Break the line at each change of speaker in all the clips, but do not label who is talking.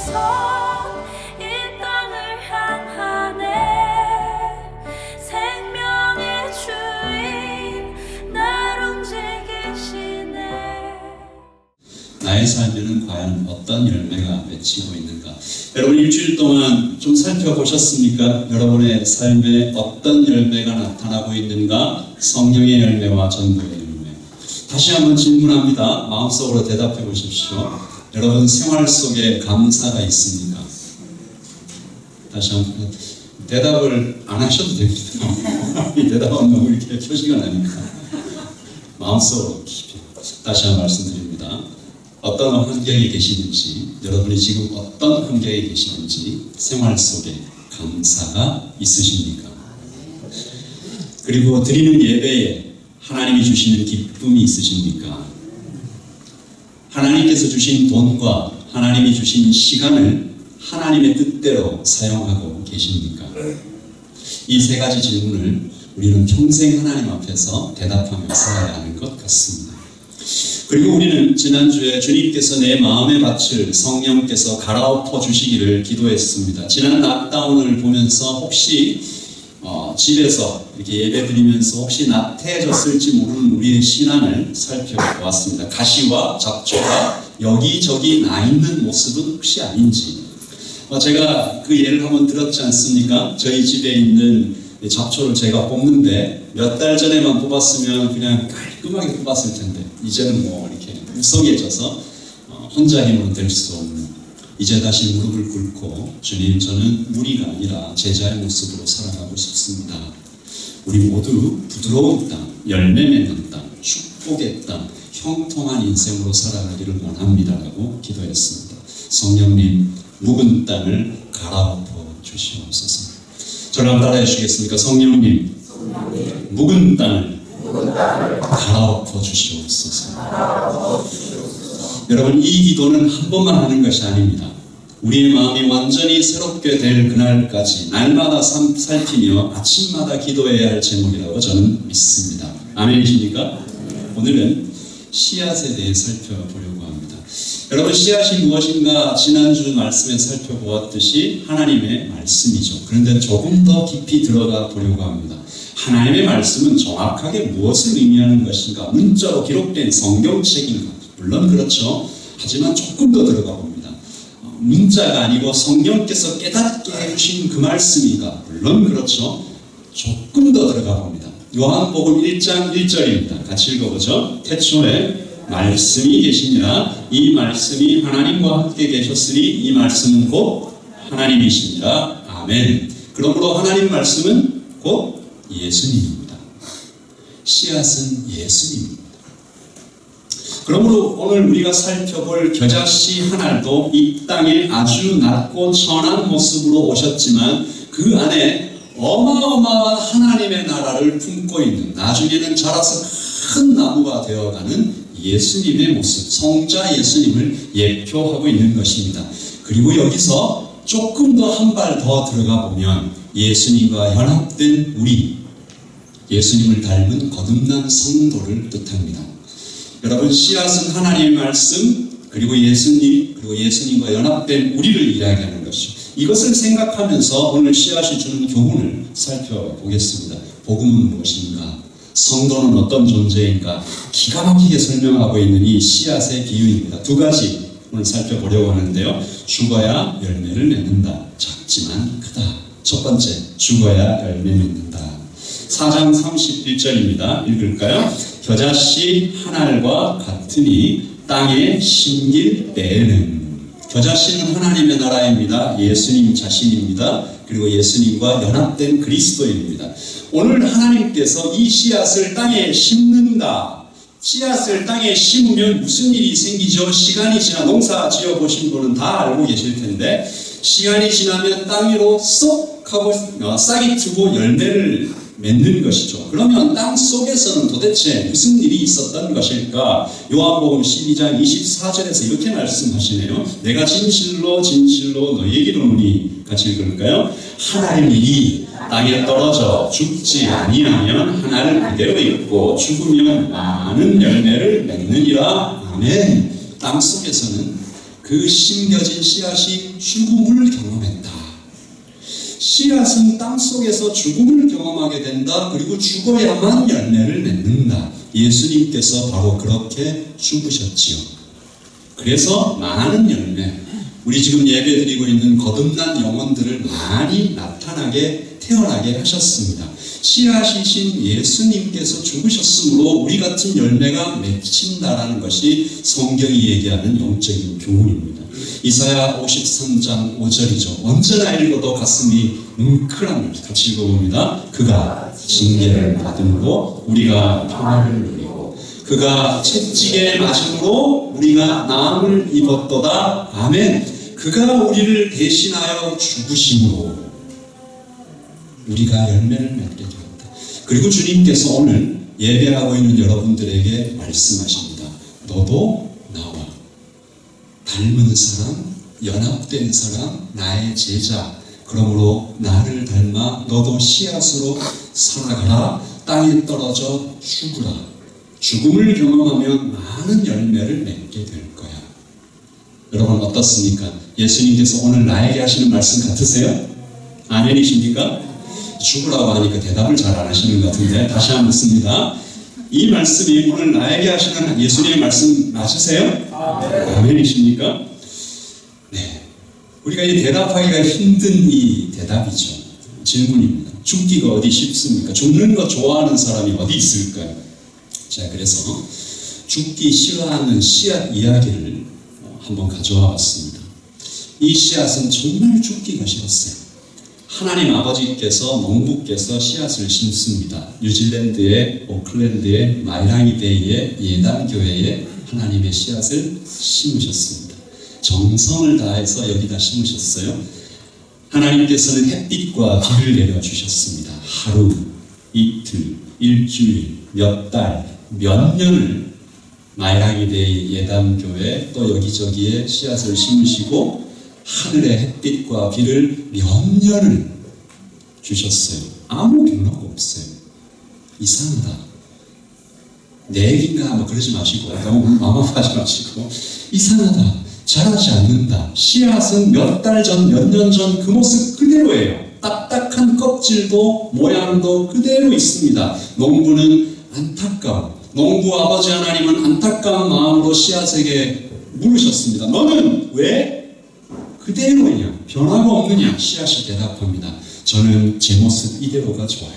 이 땅을 향하네. 생명의 주인 날 움직이시네.
나의 삶에는 과연 어떤 열매가 맺히고 있는가? 여러분 일주일 동안 좀 살펴보셨습니까? 여러분의 삶에 어떤 열매가 나타나고 있는가? 성령의 열매와 전도의 열매. 다시 한번 질문합니다. 마음속으로 대답해 보십시오. 여러분 생활 속에 감사가 있습니까? 다시 한번 대답을 안 하셔도 됩니다. 이 대답은 너무 이렇게 표시가 나니까 마음속으로 깊이 다시 한번 말씀드립니다. 어떤 환경에 계시는지, 여러분이 지금 어떤 환경에 계시는지 생활 속에 감사가 있으십니까? 그리고 드리는 예배에 하나님이 주시는 기쁨이 있으십니까? 하나님께서 주신 돈과 하나님이 주신 시간을 하나님의 뜻대로 사용하고 계십니까? 이 세 가지 질문을 우리는 평생 하나님 앞에서 대답하며 살아야 하는 것 같습니다. 그리고 우리는 지난주에 주님께서 내 마음의 밭을 성령께서 갈아엎어 주시기를 기도했습니다. 지난 락다운을 보면서 혹시 집에서 이렇게 예배 드리면서 혹시 나태해졌을지 모르는 우리의 신앙을 살펴보았습니다. 가시와 잡초가 여기저기 나 있는 모습은 혹시 아닌지. 제가 그 예를 한번 들었지 않습니까? 저희 집에 있는 잡초를 제가 뽑는데 몇 달 전에만 뽑았으면 그냥 깔끔하게 뽑았을 텐데 이제는 뭐 이렇게 무성해져서 혼자 힘으로 될 수 없는, 이제 다시 무릎을 꿇고 주님, 저는 무리가 아니라 제자의 모습으로 살아가고 싶습니다. 우리 모두 부드러운 땅, 열매 맺는 땅, 축복의 땅, 형통한 인생으로 살아가기를 원합니다라고 기도했습니다. 성령님, 묵은 땅을 갈아엎어 주시옵소서. 저를 한번 따라해 주시겠습니까? 성령님, 묵은 땅을 갈아엎어 주시옵소서. 여러분, 이 기도는 한 번만 하는 것이 아닙니다. 우리의 마음이 완전히 새롭게 될 그날까지 날마다 살피며 아침마다 기도해야 할 제목이라고 저는 믿습니다. 아멘이십니까? 오늘은 씨앗에 대해 살펴보려고 합니다. 여러분, 씨앗이 무엇인가 지난주 말씀에 살펴보았듯이 하나님의 말씀이죠. 그런데 조금 더 깊이 들어가 보려고 합니다. 하나님의 말씀은 정확하게 무엇을 의미하는 것인가? 문자로 기록된 성경책인가? 물론 그렇죠. 하지만 조금 더 들어가 봅니다. 문자가 아니고 성령께서 깨닫게 해주신 그 말씀인가? 물론 그렇죠. 조금 더 들어가 봅니다. 요한복음 1장 1절입니다. 같이 읽어보죠. 태초에 말씀이 계시니라. 이 말씀이 하나님과 함께 계셨으니 이 말씀은 곧 하나님이시니라. 아멘. 그러므로 하나님 말씀은 곧 예수님입니다. 씨앗은 예수님입니다. 그러므로 오늘 우리가 살펴볼 겨자씨 한 알도 이 땅에 아주 낮고 천한 모습으로 오셨지만 그 안에 어마어마한 하나님의 나라를 품고 있는, 나중에는 자라서 큰 나무가 되어가는 예수님의 모습, 성자 예수님을 예표하고 있는 것입니다. 그리고 여기서 조금 더 한 발 더 들어가 보면 예수님과 연합된 우리, 예수님을 닮은 거듭난 성도를 뜻합니다. 여러분, 씨앗은 하나님의 말씀, 그리고 예수님, 그리고 예수님과 연합된 우리를 이야기하는 것이죠. 이것을 생각하면서 오늘 씨앗이 주는 교훈을 살펴보겠습니다. 복음은 무엇인가? 성도는 어떤 존재인가? 기가 막히게 설명하고 있는 이 씨앗의 비유입니다. 두 가지 오늘 살펴보려고 하는데요. 죽어야 열매를 맺는다. 작지만 크다. 첫 번째, 죽어야 열매 맺는다. 4장 31절입니다. 읽을까요? 겨자씨 한 알과 같으니 땅에 심길 때에는. 겨자씨는 하나님의 나라입니다. 예수님 자신입니다. 그리고 예수님과 연합된 그리스도입니다. 오늘 하나님께서 이 씨앗을 땅에 심는다. 씨앗을 땅에 심으면 무슨 일이 생기죠? 시간이 지나, 농사 지어보신 분은 다 알고 계실 텐데, 시간이 지나면 땅 위로 쏙 하고 싹이 트고 열매를 맺는 것이죠. 그러면 땅 속에서는 도대체 무슨 일이 있었던 것일까? 요한복음 12장 24절에서 이렇게 말씀하시네요. 내가 진실로 진실로 너희에게 이르노니, 같이 읽을까요? 하나의 일이 땅에 떨어져 죽지 아니하면 하나를 그대로 있고 죽으면 많은 열매를 맺느니라. 아멘. 땅 속에서는 그 심겨진 씨앗이 죽음을 경험했다. 씨앗은 땅속에서 죽음을 경험하게 된다. 그리고 죽어야만 열매를 맺는다. 예수님께서 바로 그렇게 죽으셨지요. 그래서 많은 열매, 우리 지금 예배드리고 있는 거듭난 영혼들을 많이 나타나게 태어나게 하셨습니다. 씨앗이신 예수님께서 죽으셨으므로 우리 같은 열매가 맺힌다라는 것이 성경이 얘기하는 영적인 교훈입니다. 이사야 53장 5절이죠. 언제나 읽어도 가슴이 뭉클합니다. 같이 읽어봅니다. 그가 징계를 받음으로 우리가 평화를 누리고 그가 채찍에 맞음으로 우리가 나음을 입었도다. 아멘. 그가 우리를 대신하여 죽으심으로 우리가 열매를 맺게 되었다. 그리고 주님께서 오늘 예배하고 있는 여러분들에게 말씀하십니다. 너도 나와 닮은 사람, 연합된 사람, 나의 제자. 그러므로 나를 닮아 너도 씨앗으로 살아가라. 땅에 떨어져 죽으라. 죽음을 경험하면 많은 열매를 맺게 될 거야. 여러분 어떻습니까? 예수님께서 오늘 나에게 하시는 말씀 같으세요? 아멘이십니까? 죽으라고 하니까 대답을 잘 안 하시는 것 같은데 다시 한번 씁니다. 이 말씀이 오늘 나에게 하시는 예수님의 말씀 맞으세요? 아멘이십니까? 네. 우리가 이 대답하기가 힘든 이 대답이죠. 질문입니다. 죽기가 어디 쉽습니까? 죽는 거 좋아하는 사람이 어디 있을까요? 자, 그래서 죽기 싫어하는 씨앗 이야기를 한번 가져와 봤습니다. 이 씨앗은 정말 죽기가 싫었어요. 하나님 아버지께서 농부께서 씨앗을 심습니다. 뉴질랜드의 오클랜드의 마이랑이데이의 예단교회에 하나님의 씨앗을 심으셨습니다. 정성을 다해서 여기다 심으셨어요. 하나님께서는 햇빛과 비를 내려주셨습니다. 하루, 이틀, 일주일, 몇 달, 몇 년을 마이랑이데이 예단교회 또 여기저기에 씨앗을 심으시고 하늘의 햇빛과 비를 몇 년을 주셨어요. 아무 변화가 없어요. 이상하다. 내 얘기인가 뭐 그러지 마시고 너무 마음 아파하지 마시고 이상하다. 자라지 않는다. 씨앗은 몇 달 전, 몇 년 전 그 모습 그대로예요. 딱딱한 껍질도 모양도 그대로 있습니다. 농부는 안타까워. 농부 아버지 하나님은 안타까운 마음으로 씨앗에게 물으셨습니다. 너는 왜 그대로냐? 변화가 없느냐? 씨앗이 대답합니다. 저는 제 모습 이대로가 좋아요.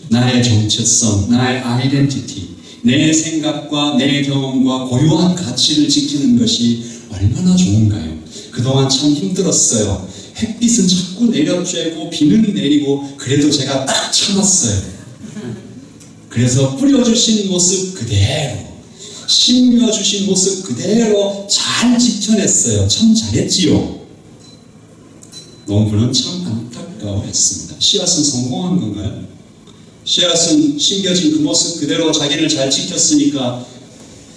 나의 정체성, 나의 아이덴티티, 내 생각과 내 경험과 고유한 가치를 지키는 것이 얼마나 좋은가요? 그동안 참 힘들었어요. 햇빛은 자꾸 내려쬐고 비는 내리고 그래도 제가 딱 참았어요. 그래서 뿌려주신 모습 그대로, 심겨주신 모습 그대로 잘 지켜냈어요. 참 잘했지요. 농부는 참 안타까워했습니다. 씨앗은 성공한 건가요? 씨앗은 심겨진 그 모습 그대로 자기를 잘 지켰으니까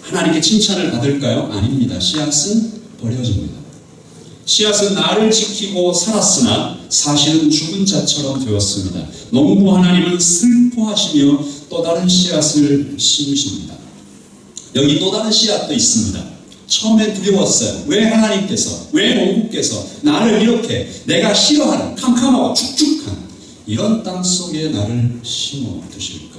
하나님께 칭찬을 받을까요? 아닙니다. 씨앗은 버려집니다. 씨앗은 나를 지키고 살았으나 사실은 죽은 자처럼 되었습니다. 농부 하나님은 슬퍼하시며 또 다른 씨앗을 심으십니다. 여기 또 다른 씨앗도 있습니다. 처음엔 두려웠어요. 왜 하나님께서, 왜 농부께서 나를 이렇게 내가 싫어하는 캄캄하고 축축한 이런 땅 속에 나를 심어 두실까?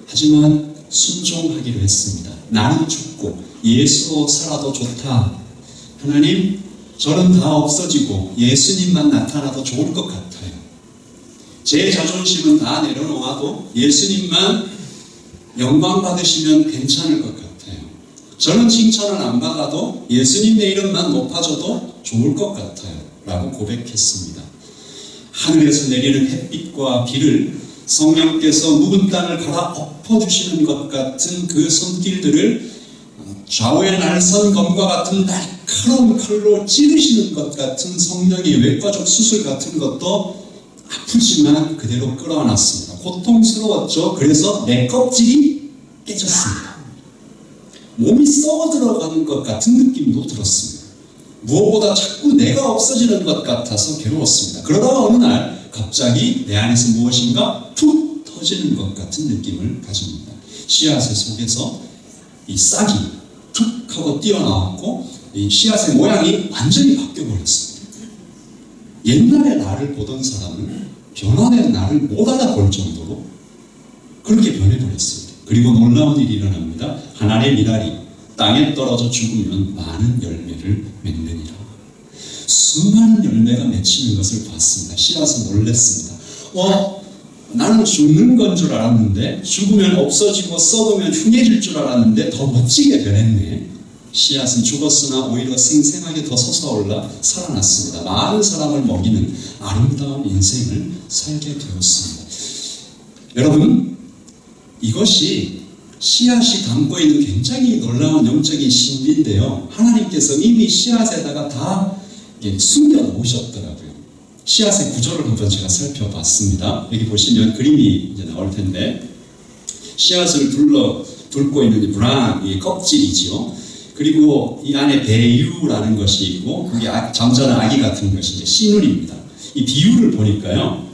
하지만 순종하기로 했습니다. 나는 죽고 예수로 살아도 좋다. 하나님, 저는 다 없어지고 예수님만 나타나도 좋을 것 같아요. 제 자존심은 다 내려놓아도 예수님만 영광 받으시면 괜찮을 것 같아요. 저는 칭찬을 안 받아도 예수님 내 이름만 높아져도 좋을 것 같아요. 라고 고백했습니다. 하늘에서 내리는 햇빛과 비를 성령께서 묵은 땅을 갈아 엎어주시는 것 같은 그 손길들을 좌우의 날선 검과 같은 날카로운 칼로 찌르시는 것 같은 성령의 외과적 수술 같은 것도 아프지만 그대로 끌어안았습니다. 고통스러웠죠. 그래서 내 껍질이 깨졌습니다. 몸이 썩어 들어가는 것 같은 느낌도 들었습니다. 무엇보다 자꾸 내가 없어지는 것 같아서 괴로웠습니다. 그러다가 어느 날 갑자기 내 안에서 무엇인가 툭 터지는 것 같은 느낌을 가집니다. 씨앗의 속에서 이 싹이 툭 하고 뛰어나왔고 이 씨앗의 모양이 완전히 바뀌어버렸습니다. 옛날에 나를 보던 사람은 변화된 나를 못 알아볼 정도로 그렇게 변해버렸습니다. 그리고 놀라운 일이 일어납니다. 하나의 미랄이 땅에 떨어져 죽으면 많은 열매를 맺느니라. 수많은 열매가 맺히는 것을 봤습니다. 씨앗은 놀랐습니다. 나는 죽는 건 줄 알았는데, 죽으면 없어지고 썩으면 흉해질 줄 알았는데 더 멋지게 변했네. 씨앗은 죽었으나 오히려 생생하게 더 솟아올라 살아났습니다. 많은 사람을 먹이는 아름다운 인생을 살게 되었습니다. 여러분, 이것이 씨앗이 담고 있는 굉장히 놀라운 영적인 신비인데요. 하나님께서 이미 씨앗에다가 다 숨겨 놓으셨더라고요. 씨앗의 구조를 한번 제가 살펴봤습니다. 여기 보시면 그림이 이제 나올 텐데, 씨앗을 둘고 있는 이 브랑, 이 껍질이지요. 그리고 이 안에 배유라는 것이 있고, 그게 잠자는 아기 같은 것이 이제 씨눈입니다. 이 비율을 보니까요,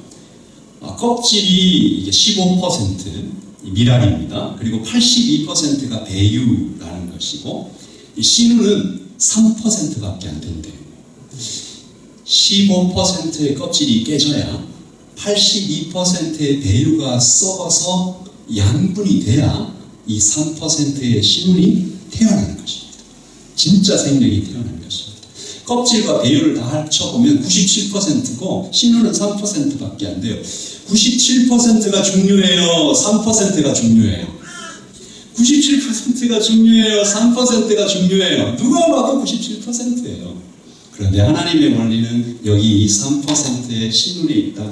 껍질이 이게 15% 미랄입니다. 그리고 82%가 배유라는 것이고, 이 씨눈은 3%밖에 안 된대요. 15%의 껍질이 깨져야 82%의 배유가 썩어서 양분이 돼야 이 3%의 씨눈이 태어나는 것입니다. 진짜 생명이 태어나는 것입니다. 껍질과 배유를 다 합쳐보면 97%고 씨눈은 3%밖에 안 돼요. 97%가 중요해요? 3%가 중요해요? 97%가 중요해요? 3%가 중요해요? 누가 봐도 97%예요. 그런데 하나님의 원리는 여기 이 3%의 씨눈에 있다.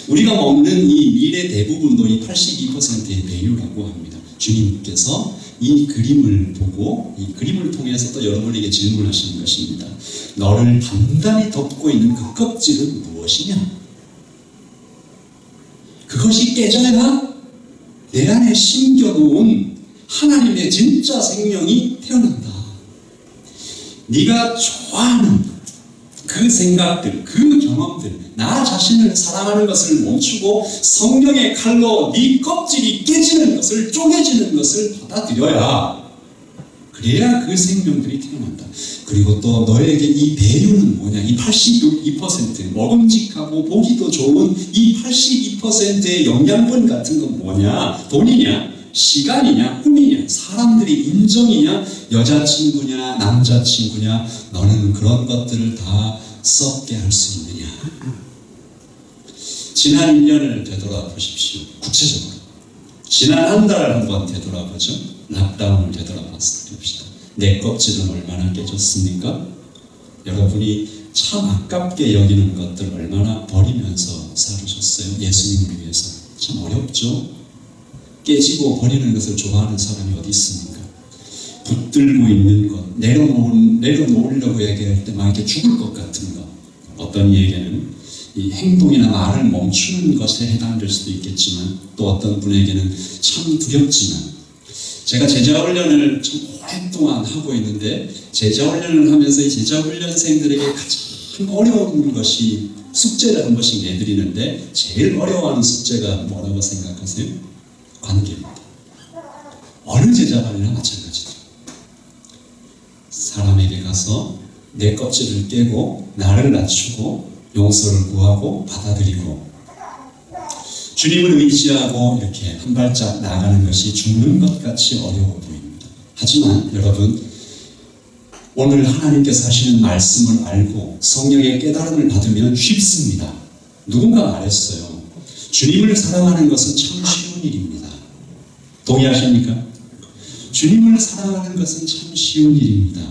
우리가 먹는 이 밀의 대부분도 이 82%의 배유라고 합니다. 주님께서 이 그림을 보고 이 그림을 통해서 또 여러분에게 질문하시는 것입니다. 너를 단단히 덮고 있는 그 껍질은 무엇이냐? 그것이 깨져야 내 안에 심겨놓은 하나님의 진짜 생명이 태어난다. 네가 좋아하는 그 생각들, 그 경험들, 나 자신을 사랑하는 것을 멈추고 성령의 칼로 네 껍질이 깨지는 것을, 쪼개지는 것을 받아들여야, 그래야 그 생명들이 태어난다. 그리고 또 너에게 이 배유는 뭐냐? 이 82% 먹음직하고 보기도 좋은 이 82%의 영양분 같은 건 뭐냐? 돈이냐? 시간이냐? 꿈이냐? 사람들이 인정이냐? 여자친구냐? 남자친구냐? 너는 그런 것들을 다 썩게 할 수 있느냐? 지난 1년을 되돌아보십시오. 구체적으로 지난 한 달을 한번 되돌아보죠. 락다운을 되돌아봅시다. 내 껍질은 얼마나 깨졌습니까? 여러분이 참 아깝게 여기는 것들 얼마나 버리면서 살으셨어요? 예수님을 위해서. 참 어렵죠? 깨지고 버리는 것을 좋아하는 사람이 어디 있습니까? 붙들고 있는 것, 내려놓으려고 얘기할 때 막 이렇게 죽을 것 같은 것. 어떤 이에게는 이 행동이나 말을 멈추는 것에 해당될 수도 있겠지만, 또 어떤 분에게는 참 두렵지만, 제가 제자훈련을 좀 오랫동안 하고 있는데, 제자훈련을 하면서 이 제자훈련생들에게 가장 어려운 것이 숙제를 한 번씩 내드리는데, 제일 어려워하는 숙제가 뭐라고 생각하세요? 관계입니다. 어느 제자관이나 마찬가지죠. 사람에게 가서 내 껍질을 깨고 나를 낮추고 용서를 구하고 받아들이고 주님을 의지하고 이렇게 한 발짝 나아가는 것이 죽는 것 같이 어려워 보입니다. 하지만 여러분, 오늘 하나님께서 하시는 말씀을 알고 성령의 깨달음을 받으면 쉽습니다. 누군가 말했어요. 주님을 사랑하는 것은 참 쉬운 일입니다. 동의하십니까? 주님을 사랑하는 것은 참 쉬운 일입니다.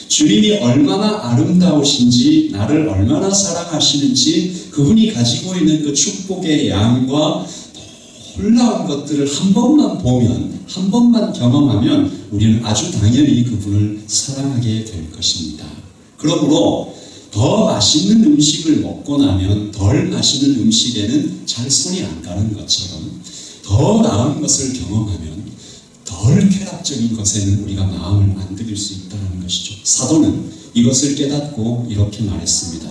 주님이 얼마나 아름다우신지, 나를 얼마나 사랑하시는지, 그분이 가지고 있는 그 축복의 양과 놀라운 것들을 한 번만 보면, 한 번만 경험하면 우리는 아주 당연히 그분을 사랑하게 될 것입니다. 그러므로 더 맛있는 음식을 먹고 나면 덜 맛있는 음식에는 잘 손이 안 가는 것처럼, 더 나은 것을 경험하면 덜 쾌락적인 것에는 우리가 마음을 안 들일 수 있다는 것이죠. 사도는 이것을 깨닫고 이렇게 말했습니다.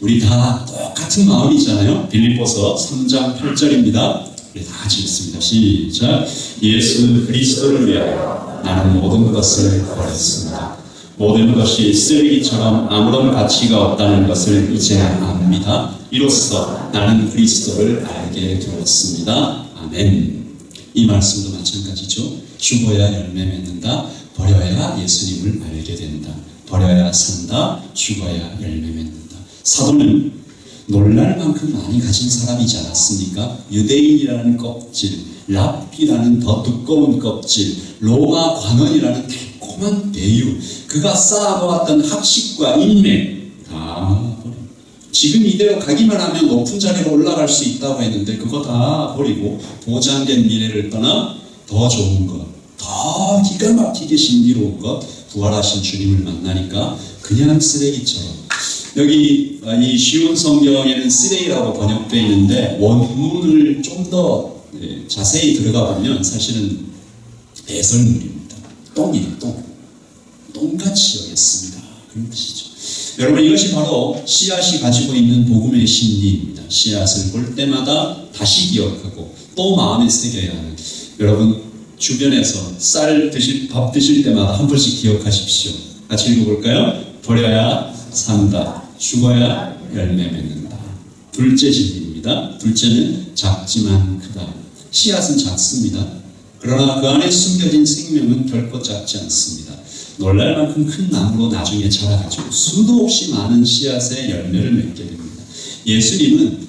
우리 다 똑같은 마음이잖아요. 빌립보서 3장 8절입니다. 우리 다 같이 읽습니다. 시작. 예수 그리스도를 위하여 나는 모든 것을 버렸습니다. 모든 것이 쓰레기처럼 아무런 가치가 없다는 것을 이제 압니다. 이로써 나는 그리스도를 알게 되었습니다. 아멘. 이 말씀도 마찬가지죠. 죽어야 열매 맺는다. 버려야 예수님을 알게 된다. 버려야 산다. 죽어야 열매 맺는다. 사도는 놀랄 만큼 많이 가진 사람이지 않았습니까? 유대인이라는 껍질, 랍비라는 더 두꺼운 껍질, 로마 관원이라는 달콤한 배유, 그가 쌓아놓았던 학식과 인맥 다 버리고, 지금 이대로 가기만 하면 높은 자리로 올라갈 수 있다고 했는데 그거 다 버리고 보장된 미래를 떠나 더 좋은 것, 더 기가 막히게 신비로운 것, 부활하신 주님을 만나니까 그냥 쓰레기처럼. 여기 이 쉬운 성경에는 쓰레기라고 번역되어 있는데 원문을 좀 더 자세히 들어가 보면 사실은 배설물입니다. 똥이에요, 똥. 똥같이 여겼습니다. 그런 뜻이죠. 여러분, 이것이 바로 씨앗이 가지고 있는 복음의 진리입니다. 씨앗을 볼 때마다 다시 기억하고 또 마음에 새겨야 하는. 여러분, 주변에서 밥 드실 때마다 한 번씩 기억하십시오. 같이 읽어볼까요? 버려야 산다. 죽어야 열매 맺는다. 둘째 진리입니다. 둘째는 작지만 크다. 씨앗은 작습니다. 그러나 그 안에 숨겨진 생명은 결코 작지 않습니다. 놀랄 만큼 큰 나무로 나중에 자라가지고 수도 없이 많은 씨앗의 열매를 맺게 됩니다. 예수님은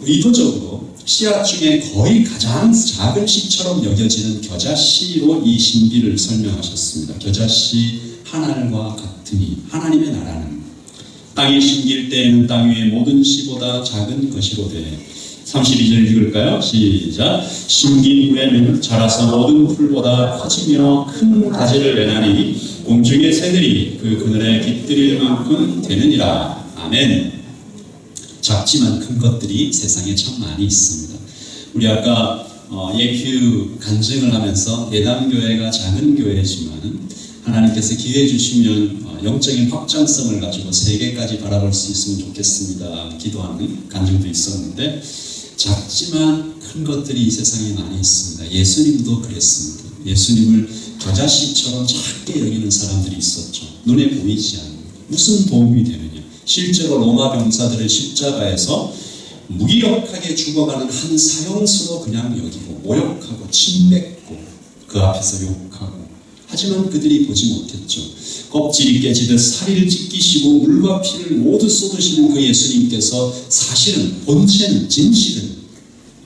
의도적으로 씨앗 중에 거의 가장 작은 씨처럼 여겨지는 겨자씨로 이 신비를 설명하셨습니다. 겨자씨 한 알과 같으니 하나님의 나라는 땅에 심길 때에는 땅 위의 모든 씨보다 작은 것이로되. 32절 읽을까요? 시작. 심긴 후에는 자라서 모든 풀보다 커지며 큰 가지를 내나니 공중의 새들이 그 그늘에 깃들일 만큼 되느니라. 아멘. 작지만 큰 것들이 세상에 참 많이 있습니다. 우리 아까 예큐 간증을 하면서 예담교회가 작은 교회지만 하나님께서 기회 주시면 영적인 확장성을 가지고 세계까지 바라볼 수 있으면 좋겠습니다. 기도하는 간증도 있었는데, 작지만 큰 것들이 이 세상에 많이 있습니다. 예수님도 그랬습니다. 예수님을 겨자씨처럼 작게 여기는 사람들이 있었죠. 눈에 보이지 않는. 무슨 도움이 되느냐. 실제로 로마 병사들을 십자가에서 무기력하게 죽어가는 한 사형수로 그냥 여기고 모욕하고 침뱉고 그 앞에서 욕하고. 하지만 그들이 보지 못했죠. 껍질이 깨지듯 살을 찢기시고 물과 피를 모두 쏟으시는 그 예수님께서 사실은 본체는 진실은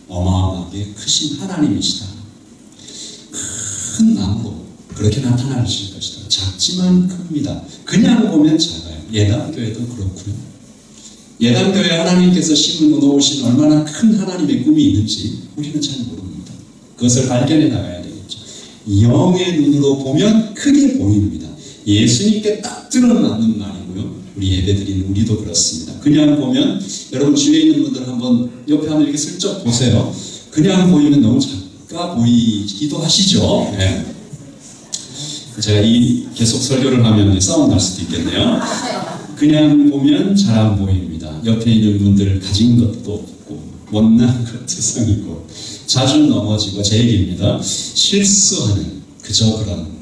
어마어마하게 크신 하나님이시다. 큰 나무로 그렇게 나타나실 것이다. 작지만 큽니다. 그냥 보면 작아요. 예담교회도 그렇고요. 예담교회 하나님께서 심어 놓으신 얼마나 큰 하나님의 꿈이 있는지 우리는 잘 모릅니다. 그것을 발견해 나가야 되겠죠. 영의 눈으로 보면 크게 보입니다. 예수님께 딱 드러나는 말이고요. 우리 예배드리는 우리도 그렇습니다. 그냥 보면, 여러분 주위에 있는 분들 한번 옆에 한번 이렇게 슬쩍 보세요. 그냥 보이면 너무 작아 보이기도 하시죠. 네. 제가 계속 설교를 하면 싸움 날 수도 있겠네요. 그냥 보면 잘 안 보입니다. 옆에 있는 분들 가진 것도 없고 못난 것도 성이고 자주 넘어지고, 제 얘기입니다. 실수하는 그저 그런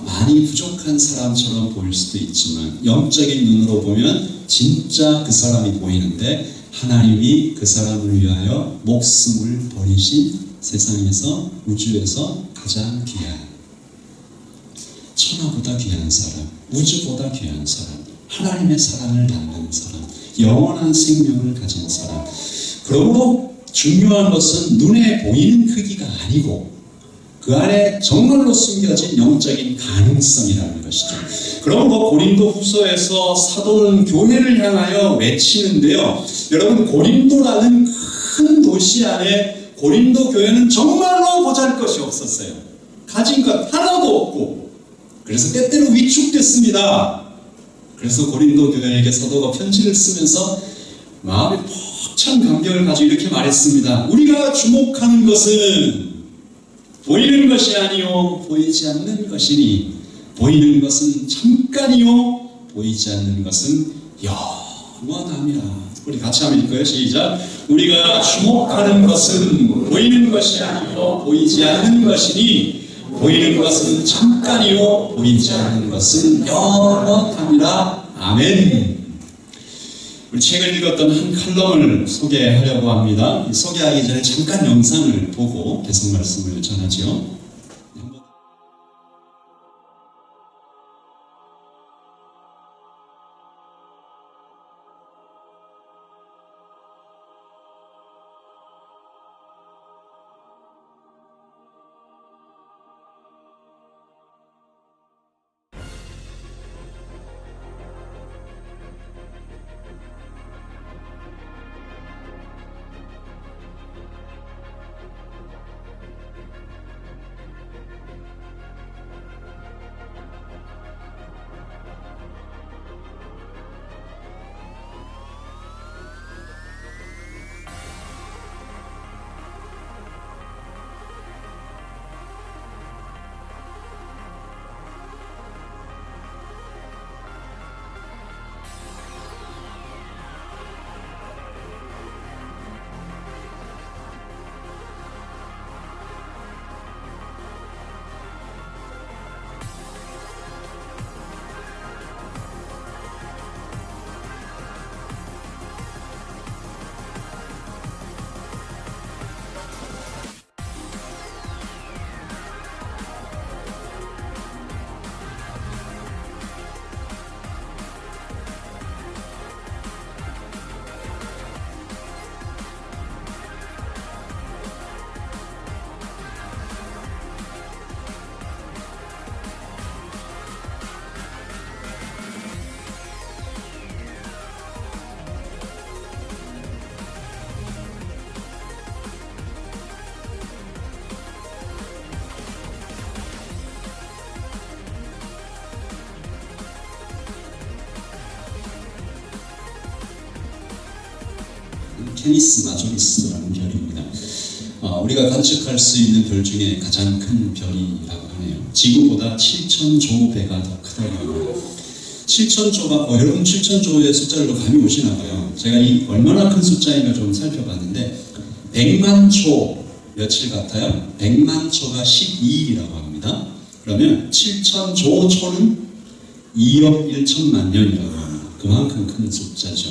많이 부족한 사람처럼 보일 수도 있지만 영적인 눈으로 보면 진짜 그 사람이 보이는데, 하나님이 그 사람을 위하여 목숨을 버리신 세상에서, 우주에서 가장 귀한, 천하보다 귀한 사람, 우주보다 귀한 사람, 하나님의 사랑을 받는 사람, 영원한 생명을 가진 사람. 그러므로 중요한 것은 눈에 보이는 크기가 아니고 그 안에 정말로 숨겨진 영적인 가능성이라는 것이죠. 그러므로 고린도 후서에서 사도는 교회를 향하여 외치는데요. 여러분, 고린도라는 큰 도시 안에 고린도 교회는 정말로 보잘것이 없었어요. 가진 것 하나도 없고, 그래서 때때로 위축됐습니다. 그래서 고린도 교회에게 사도가 편지를 쓰면서 마음에 벅찬 감격을 가지고 이렇게 말했습니다. 우리가 주목하는 것은 보이는 것이 아니요 보이지 않는 것이니, 보이는 것은 잠깐이요 보이지 않는 것은 영원함이라. 우리 같이 한번 읽어요. 시작. 우리가 주목하는 것은 보이는 것이 아니요 보이지 않는 것이니 보이는 것은 잠깐이요 보이지 않는 것은 영원함이라. 아멘. 우리 책을 읽었던 한 칼럼을 소개하려고 합니다. 소개하기 전에 잠깐 영상을 보고 계속 말씀을 전하지요. 케니스 마조리스라는 별입니다. 우리가 관측할 수 있는 별 중에 가장 큰 별이라고 하네요. 지구보다 7,000조 배가 더 크다고 합니다. 7,000조가 여러분 7,000조의 숫자를 감이 오시나 봐요. 제가 이 얼마나 큰 숫자인가 좀 살펴봤는데 100만 초 며칠 같아요? 100만 초가 12일이라고 합니다. 그러면 7,000조 초는 2억 1천만 년이라고 합니다. 그만큼 큰 숫자죠.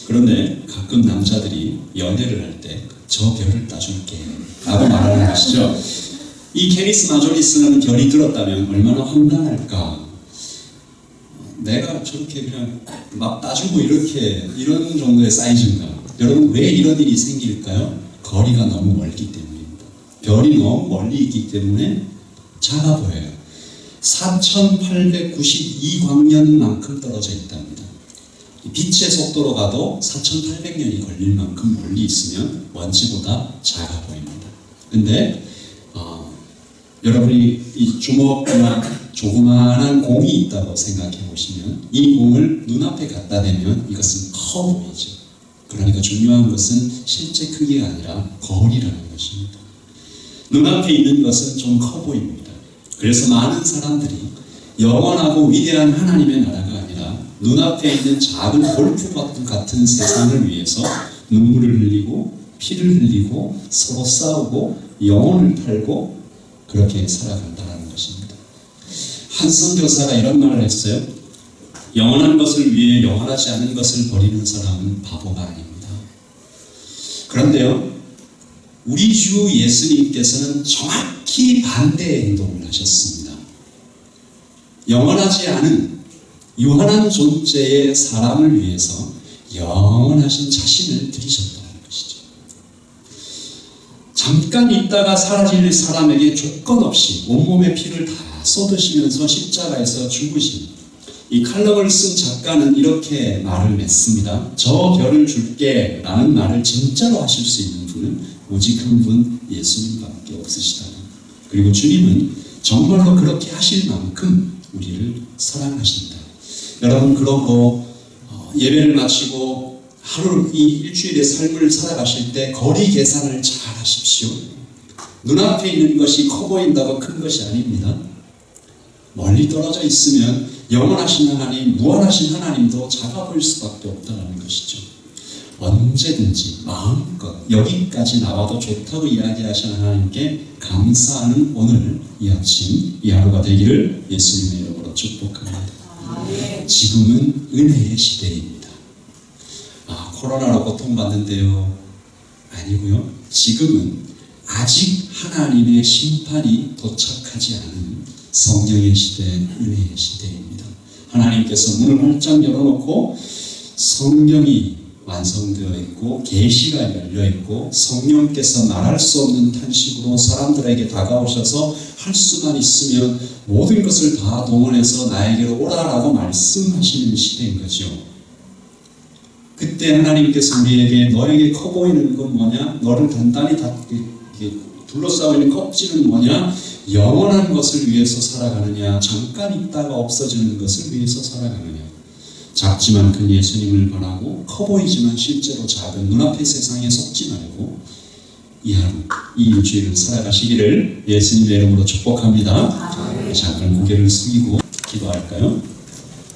그런데 가끔 남자들이 연애를 할 때 저 별을 따줄게 라고 말하는 것이죠. 이 케니스 마조리스라는 별이 들었다면 얼마나 황당할까. 내가 저렇게 그냥 막 따주고 이런 정도의 사이즈인가. 여러분 왜 이런 일이 생길까요? 거리가 너무 멀기 때문입니다. 별이 너무 멀리 있기 때문에 작아 보여요. 4,892광년만큼 떨어져 있답니다. 빛의 속도로 가도 4,800년이 걸릴 만큼 멀리 있으면 먼지보다 작아 보입니다. 근데 여러분이 이 주먹이나 조그마한 공이 있다고 생각해 보시면 이 공을 눈앞에 갖다 대면 이것은 커 보이죠. 그러니까 중요한 것은 실제 크기가 아니라 거리라는 것입니다. 눈앞에 있는 것은 좀 커 보입니다. 그래서 많은 사람들이 영원하고 위대한 하나님의 나라가 아니라 눈앞에 있는 작은 골프 같은 세상을 위해서 눈물을 흘리고 피를 흘리고 서로 싸우고 영혼을 팔고 그렇게 살아간다는 것입니다. 한 선교사가 이런 말을 했어요. 영원한 것을 위해 영원하지 않은 것을 버리는 사람은 바보가 아닙니다. 그런데요, 우리 주 예수님께서는 정확히 반대의 행동을 하셨습니다. 영원하지 않은 유한한 존재의 사람을 위해서 영원하신 자신을 드리셨다는 것이죠. 잠깐 있다가 사라질 사람에게 조건 없이 온몸의 피를 다 쏟으시면서 십자가에서 죽으신 이 칼럼을 쓴 작가는 이렇게 말을 맺습니다. 저 별을 줄게 라는 말을 진짜로 하실 수 있는 분은 오직 한 분 예수님밖에 없으시다. 그리고 주님은 정말로 그렇게 하실 만큼 우리를 사랑하신다. 여러분 그러고 예배를 마치고 하루 이 일주일의 삶을 살아가실 때 거리 계산을 잘 하십시오. 눈앞에 있는 것이 커 보인다고 큰 것이 아닙니다. 멀리 떨어져 있으면 영원하신 하나님, 무한하신 하나님도 작아 보일 수밖에 없다는 것이죠. 언제든지 마음껏 여기까지 나와도 좋다고 이야기하시는 하나님께 감사하는 오늘 이 아침 이 하루가 되기를 예수님의 이름으로 축복합니다. 지금은 은혜의 시대입니다. 코로나로 고통받는데요. 아니고요. 지금은 아직 하나님의 심판이 도착하지 않은 성령의 시대, 은혜의 시대입니다. 하나님께서 문을 활짝 열어놓고 성경이 완성되어 있고 계시가 열려 있고 성령께서 말할 수 없는 탄식으로 사람들에게 다가오셔서 할 수만 있으면 모든 것을 다 동원해서 나에게로 오라라고 말씀하시는 시대인 거죠. 그때 하나님께서 우리에게 너에게 커 보이는 건 뭐냐? 너를 단단히 둘러싸고 있는 껍질은 뭐냐? 영원한 것을 위해서 살아가느냐? 잠깐 있다가 없어지는 것을 위해서 살아가느냐? 작지만 큰 예수님을 바라고 커 보이지만 실제로 작은 눈앞의 세상에 속지 말고 이 하루, 이 일주일을 살아가시기를 예수님의 이름으로 축복합니다. 잠깐 고개를 숙이고 기도할까요?